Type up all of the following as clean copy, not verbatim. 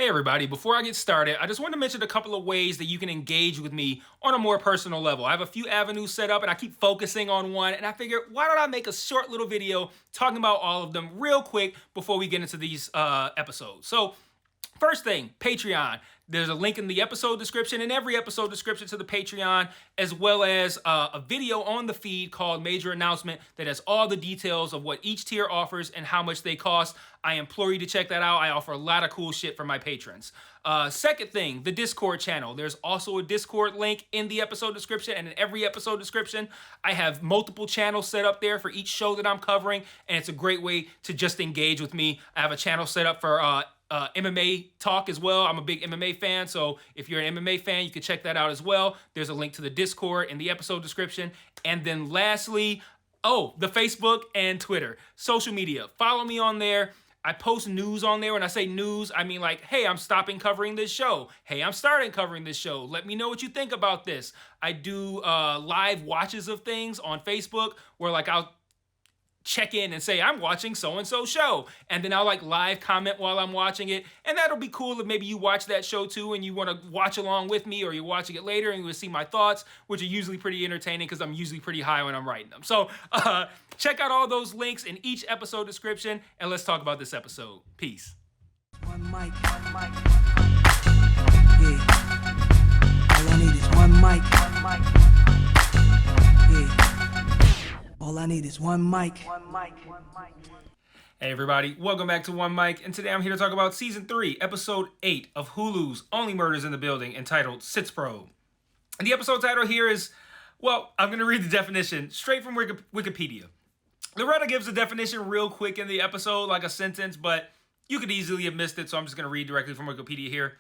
Hey everybody, before I get started, I just want to mention a couple of ways that you can engage with me on a more personal level. I have a few avenues set up and I keep focusing on one, and I figured, why don't I make a short little video talking about all of them real quick before we get into these episodes. So first thing, Patreon. There's a link in the episode description, in every episode description, to the Patreon, as well as a video on the feed called Major Announcement that has all the details of what each tier offers and how much they cost. I implore you to check that out. I offer a lot of cool shit for my patrons. Second thing, the Discord channel. There's also a Discord link in the episode description and in every episode description. I have multiple channels set up there for each show that I'm covering, and it's a great way to just engage with me. I have a channel set up for MMA talk as well. I'm a big MMA fan, so if you're an MMA fan, you can check that out as well. There's a link to the Discord in the episode description. And then lastly, the Facebook and Twitter. Social media. Follow me on there. I post news on there. When I say news, I mean like, hey, I'm stopping covering this show. Hey, I'm starting covering this show. Let me know what you think about this. I do live watches of things on Facebook where like I'll check in and say, I'm watching so-and-so show. And then I'll like live comment while I'm watching it. And that'll be cool if maybe you watch that show too and you want to watch along with me, or you're watching it later and you will see my thoughts, which are usually pretty entertaining because I'm usually pretty high when I'm writing them. So check out all those links in each episode description, and let's talk about this episode. Peace. One mic. Yeah. All I need is one mic. Yeah. All I need is one mic. Hey everybody, welcome back to One Mic, and today I'm here to talk about Season 3, Episode 8 of Hulu's Only Murders in the Building, entitled Sitzprobe. And the episode title here is, well, I'm going to read the definition straight from Wikipedia. Loretta gives the definition real quick in the episode, like a sentence, but you could easily have missed it, so I'm just going to read directly from Wikipedia here.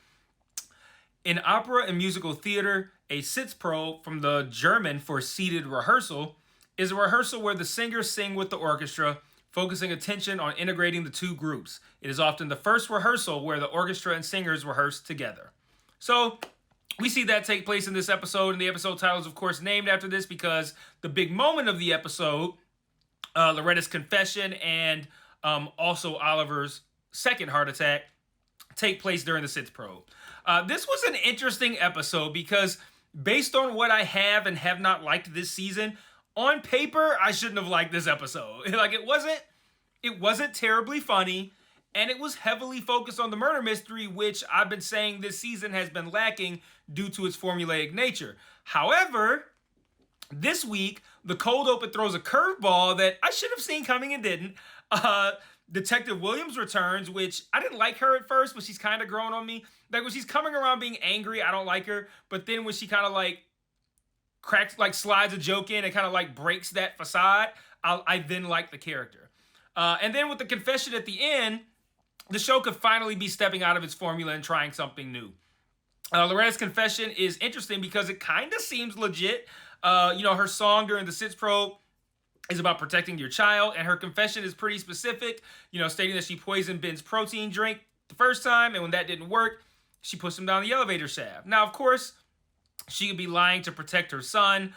In opera and musical theater, a Sitzprobe, from the German for seated rehearsal, is a rehearsal where the singers sing with the orchestra, focusing attention on integrating the two groups. It is often the first rehearsal where the orchestra and singers rehearse together. So we see that take place in this episode, and the episode title is, of course, named after this because the big moment of the episode, Loretta's confession and also Oliver's second heart attack, take place during the Sitzprobe. This was an interesting episode because based on what I have and have not liked this season, on paper, I shouldn't have liked this episode. Like, it wasn't terribly funny, and it was heavily focused on the murder mystery, which I've been saying this season has been lacking due to its formulaic nature. However, this week, the cold open throws a curveball that I should have seen coming and didn't. Detective Williams returns, which I didn't like her at first, but she's kind of growing on me. Like, when she's coming around being angry, I don't like her. But then when she kind of like slides a joke in and kind of like breaks that facade, I then like the character. And then with the confession at the end, the show could finally be stepping out of its formula and trying something new. Loretta's confession is interesting because it kind of seems legit. Her song during the Sitzprobe is about protecting your child, and her confession is pretty specific, stating that she poisoned Ben's protein drink the first time, and when that didn't work, she pushed him down the elevator shaft. Now, of course, she could be lying to protect her son.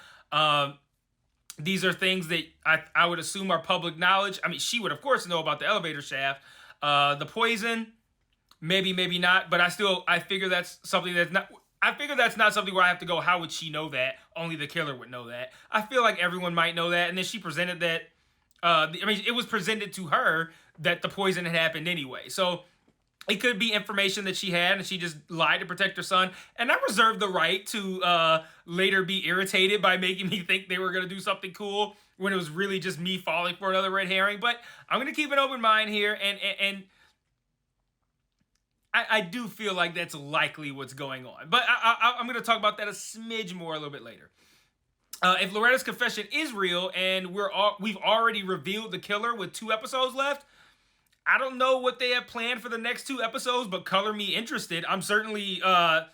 These are things that I would assume are public knowledge. I mean, she would, of course, know about the elevator shaft. The poison, maybe not. But I figure that's something that's not... I figure that's not something where I have to go, how would she know that? Only the killer would know that. I feel like everyone might know that. And then she presented that... it was presented to her that the poison had happened anyway. So it could be information that she had and she just lied to protect her son. And I reserve the right to later be irritated by making me think they were going to do something cool when it was really just me falling for another red herring. But I'm going to keep an open mind here. And I do feel like that's likely what's going on. But I'm going to talk about that a smidge more a little bit later. If Loretta's confession is real and we've already revealed the killer with 2 episodes left, I don't know what they have planned for the next 2 episodes, but color me interested. I'm certainly, I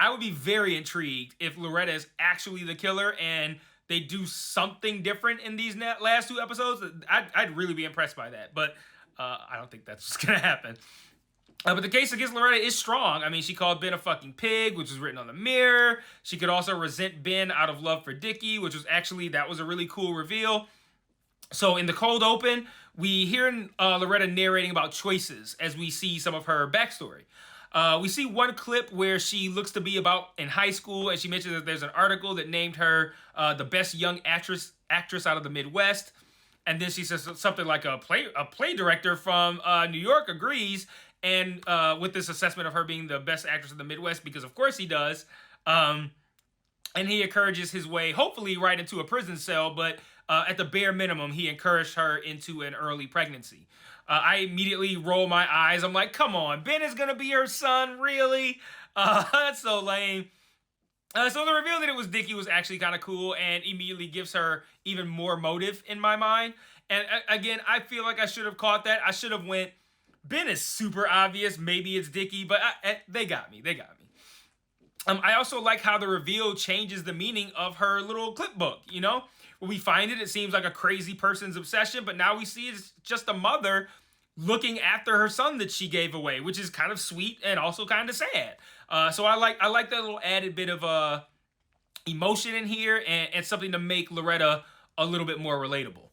would be very intrigued if Loretta is actually the killer and they do something different in these last 2 episodes. I'd really be impressed by that, but I don't think that's what's going to happen. But the case against Loretta is strong. I mean, she called Ben a fucking pig, which was written on the mirror. She could also resent Ben out of love for Dickie, which was that was a really cool reveal. So in the cold open, we hear Loretta narrating about choices as we see some of her backstory. We see one clip where she looks to be about in high school, and she mentions that there's an article that named her the best young actress out of the Midwest. And then she says something like a play director from New York agrees, and with this assessment of her being the best actress in the Midwest, because of course he does. And he encourages his way, hopefully, right into a prison cell, but at the bare minimum, he encouraged her into an early pregnancy. I immediately roll my eyes. I'm like, come on, Ben is going to be her son? Really? That's so lame. So the reveal that it was Dickie was actually kind of cool and immediately gives her even more motive in my mind. And again, I feel like I should have caught that. I should have went, Ben is super obvious. Maybe it's Dickie, but they got me. They got me. I also like how the reveal changes the meaning of her little clip book, you know? When we find it, it seems like a crazy person's obsession, but now we see it's just a mother looking after her son that she gave away, which is kind of sweet and also kind of sad. So I like that little added bit of emotion in here and something to make Loretta a little bit more relatable.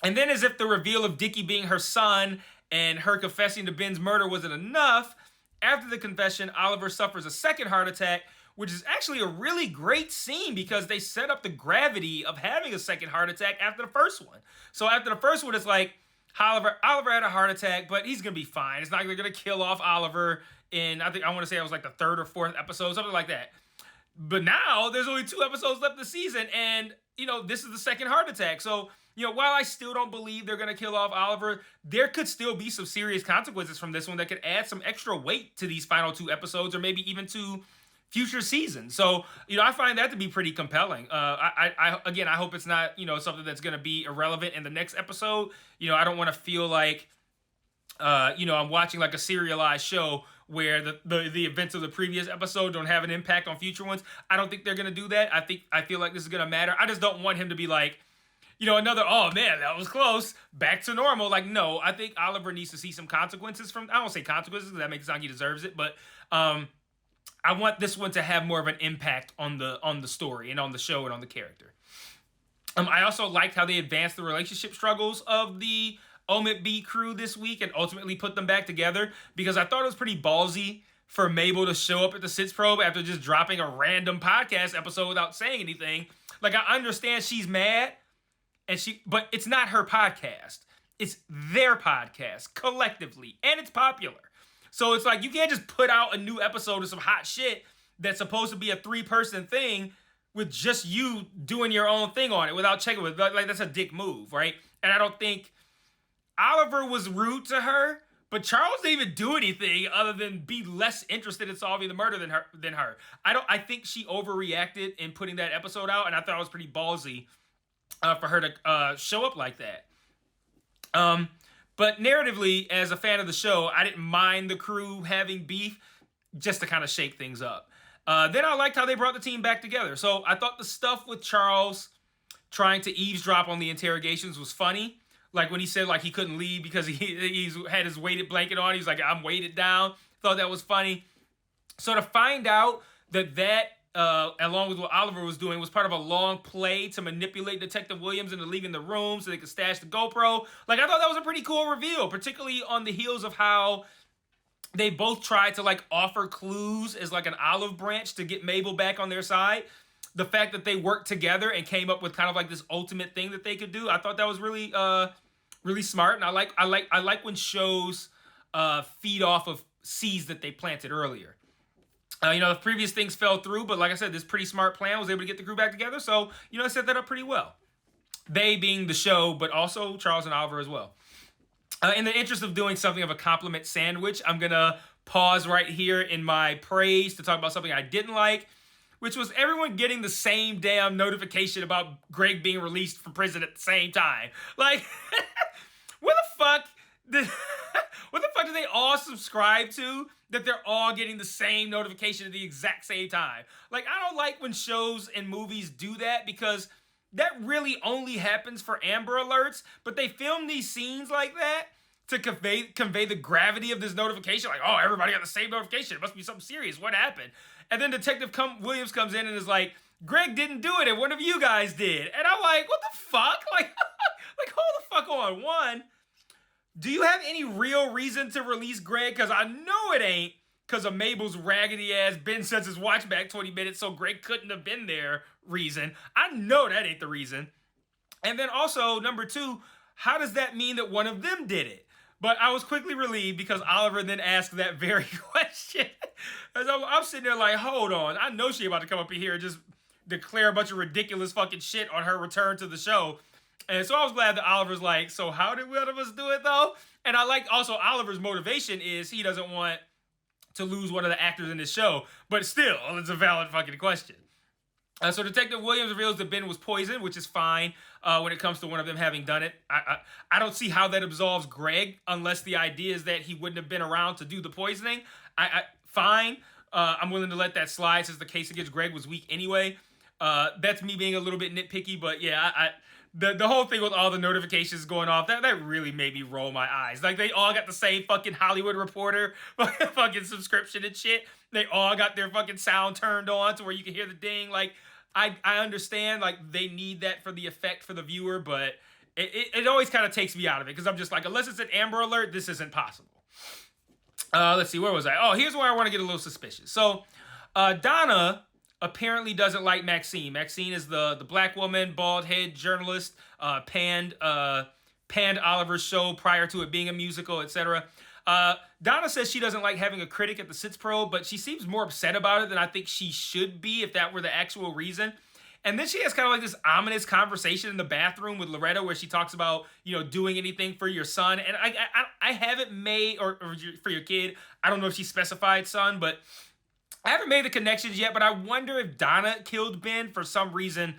And then, as if the reveal of Dickie being her son and her confessing to Ben's murder wasn't enough, after the confession, Oliver suffers a second heart attack, which is actually a really great scene because they set up the gravity of having a second heart attack after the first one. So after the first one, it's like, Oliver had a heart attack, but he's going to be fine. It's not like they're going to kill off Oliver in, I want to say it was like the third or fourth episode, something like that. But now, there's only 2 episodes left this season, and, this is the second heart attack. So, while I still don't believe they're going to kill off Oliver, there could still be some serious consequences from this one that could add some extra weight to these final 2 episodes, or maybe even to future seasons. So, I find that to be pretty compelling. I hope it's not, something that's going to be irrelevant in the next episode. I don't want to feel like, I'm watching like a serialized show where the events of the previous episode don't have an impact on future ones. I don't think they're going to do that. I feel like this is going to matter. I just don't want him to be like, another, oh man, that was close, back to normal. Like, no, I think Oliver needs to see some consequences from, I don't say consequences because that makes it sound like he deserves it, but I want this one to have more of an impact on the story and on the show and on the character. I also liked how they advanced the relationship struggles of the Omit B crew this week and ultimately put them back together, because I thought it was pretty ballsy for Mabel to show up at the Sitzprobe after just dropping a random podcast episode without saying anything. Like, I understand she's mad, but it's not her podcast. It's their podcast collectively, and it's popular. So it's like, you can't just put out a new episode of some hot shit that's supposed to be a 3-person thing with just you doing your own thing on it without checking with, like, that's a dick move, right? And I don't think Oliver was rude to her, but Charles didn't even do anything other than be less interested in solving the murder than her. I think she overreacted in putting that episode out, and I thought it was pretty ballsy for her to show up like that. But narratively, as a fan of the show, I didn't mind the crew having beef just to kind of shake things up. Then I liked how they brought the team back together. So I thought the stuff with Charles trying to eavesdrop on the interrogations was funny. Like when he said like he couldn't leave because he had his weighted blanket on. He's like, I'm weighted down. Thought that was funny. So to find out that along with what Oliver was doing, was part of a long play to manipulate Detective Williams into leaving the room so they could stash the GoPro. Like, I thought that was a pretty cool reveal, particularly on the heels of how they both tried to, like, offer clues as, like, an olive branch to get Mabel back on their side. The fact that they worked together and came up with kind of, like, this ultimate thing that they could do, I thought that was really, really smart. And I like when shows feed off of seeds that they planted earlier. The previous things fell through, but like I said, this pretty smart plan was able to get the crew back together. So, I set that up pretty well. They being the show, but also Charles and Oliver as well. In the interest of doing something of a compliment sandwich, I'm going to pause right here in my praise to talk about something I didn't like, which was everyone getting the same damn notification about Greg being released from prison at the same time. Like, what the fuck do they all subscribe to that they're all getting the same notification at the exact same time? Like, I don't like when shows and movies do that, because that really only happens for Amber Alerts, but they film these scenes like that to convey the gravity of this notification. Like, oh, everybody got the same notification. It must be something serious. What happened? And then Detective Williams comes in and is like, Greg didn't do it, and one of you guys did. And I'm like, what the fuck? Like, hold the fuck on. One, do you have any real reason to release Greg? Because I know it ain't because of Mabel's raggedy ass Ben sends his watch back 20 minutes so Greg couldn't have been there reason. I know that ain't the reason. And then also, number two, how does that mean that one of them did it? But I was quickly relieved because Oliver then asked that very question. As I'm sitting there like, hold on, I know she about to come up in here and just declare a bunch of ridiculous fucking shit on her return to the show. And so I was glad that Oliver's like, so how did one of us do it though? And I like also Oliver's motivation is he doesn't want to lose one of the actors in this show, but still, it's a valid fucking question. So Detective Williams reveals that Ben was poisoned, which is fine when it comes to one of them having done it. I don't see how that absolves Greg unless the idea is that he wouldn't have been around to do the poisoning. Fine. I'm willing to let that slide since the case against Greg was weak anyway. That's me being a little bit nitpicky, but yeah, the whole thing with all the notifications going off, that really made me roll my eyes. Like, they all got the same fucking Hollywood Reporter fucking subscription and shit. They all got their fucking sound turned on to where you can hear the ding. Like, I understand, like, they need that for the effect for the viewer, but it always kind of takes me out of it, because I'm just like, unless it's an Amber Alert, this isn't possible. Let's see, where was I? Oh, here's where I want to get a little suspicious. So, Donna apparently doesn't like Maxine. Maxine is the black woman, bald head journalist, panned Oliver's show prior to it being a musical, etc. Donna says she doesn't like having a critic at the Sitzprobe, but she seems more upset about it than I think she should be if that were the actual reason. And then she has kind of like this ominous conversation in the bathroom with Loretta where she talks about, doing anything for your son. And I haven't made, or for your kid, I don't know if she specified son, but I haven't made the connections yet, but I wonder if Donna killed Ben for some reason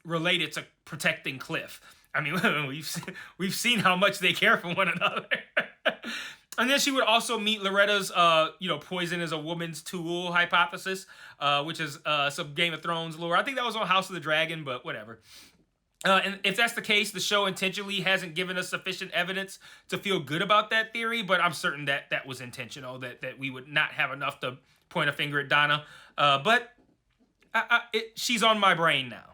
related to protecting Cliff. I mean, we've seen how much they care for one another. And then she would also meet Loretta's, poison is a woman's tool hypothesis, which is some Game of Thrones lore. I think that was on House of the Dragon, but whatever. And if that's the case, the show intentionally hasn't given us sufficient evidence to feel good about that theory, but I'm certain that that was intentional, that we would not have enough to point a finger at Donna. But she's on my brain now.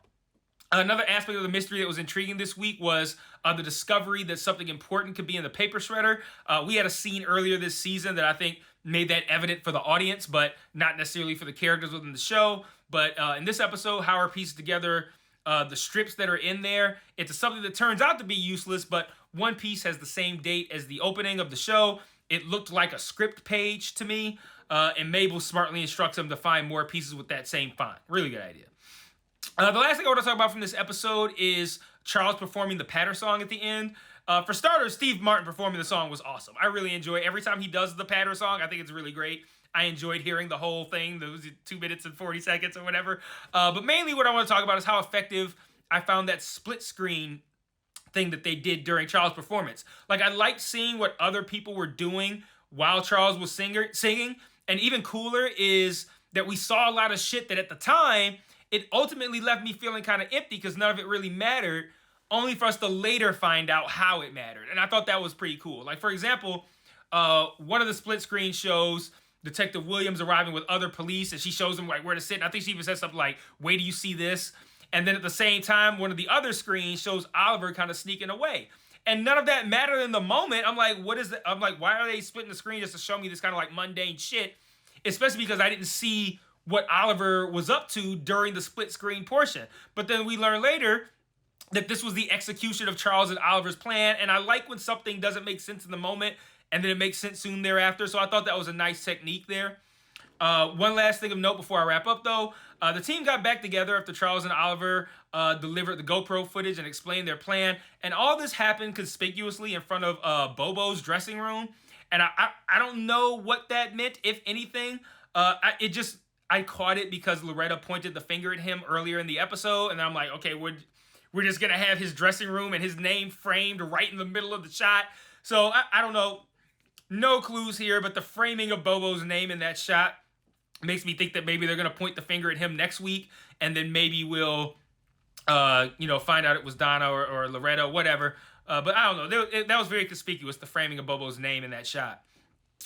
Another aspect of the mystery that was intriguing this week was the discovery that something important could be in the paper shredder. We had a scene earlier this season that I think made that evident for the audience, but not necessarily for the characters within the show. But in this episode, Howard pieces together the strips that are in there into something that turns out to be useless, but one piece has the same date as the opening of the show. It looked like a script page to me, and Mabel smartly instructs him to find more pieces with that same font. Really good idea. The last thing I want to talk about from this episode is Charles performing the patter song at the end. For starters, Steve Martin performing the song was awesome. I really enjoy it. Every time he does the patter song, I think it's really great. I enjoyed hearing the whole thing. Those 2 minutes and 40 seconds or whatever. But mainly what I want to talk about is how effective I found that split screen thing that they did during Charles' performance. Like, I liked seeing what other people were doing while Charles was singing. And even cooler is that we saw a lot of shit that at the time, it ultimately left me feeling kind of empty because none of it really mattered, only for us to later find out how it mattered. And I thought that was pretty cool. Like, for example, one of the split screen shows Detective Williams arriving with other police, and she shows them like where to sit. And I think she even says something like, "Wait do you see this?" And then at the same time, one of the other screens shows Oliver kind of sneaking away. And none of that mattered in the moment. I'm like, what is that? I'm like, why are they splitting the screen just to show me this kind of like mundane shit? Especially because I didn't see what Oliver was up to during the split screen portion. But then we learn later that this was the execution of Charles and Oliver's plan. And I like when something doesn't make sense in the moment and then it makes sense soon thereafter. So I thought that was a nice technique there. One last thing of note before I wrap up, though. The team got back together after Charles and Oliver delivered the GoPro footage and explained their plan. And all this happened conspicuously in front of Bobo's dressing room. And I don't know what that meant, if anything. I caught it because Loretta pointed the finger at him earlier in the episode. And I'm like, okay, we're just going to have his dressing room and his name framed right in the middle of the shot. So I don't know. No clues here, but the framing of Bobo's name in that shot makes me think that maybe they're going to point the finger at him next week, and then maybe we'll, find out it was Donna or Loretta, whatever. But I don't know. That was very conspicuous, the framing of Bobo's name in that shot.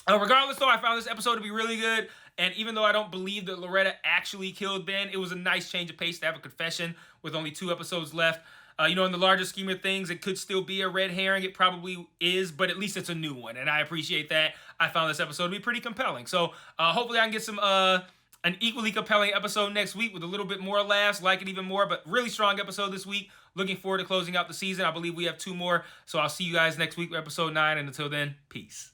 Regardless, though, I found this episode to be really good, and even though I don't believe that Loretta actually killed Ben, it was a nice change of pace to have a confession with only 2 episodes left. In the larger scheme of things, it could still be a red herring. It probably is, but at least it's a new one, and I appreciate that. I found this episode to be pretty compelling. So hopefully I can get some an equally compelling episode next week with a little bit more laughs, like it even more, but really strong episode this week. Looking forward to closing out the season. I believe we have 2 more, so I'll see you guys next week with episode 9, and until then, peace.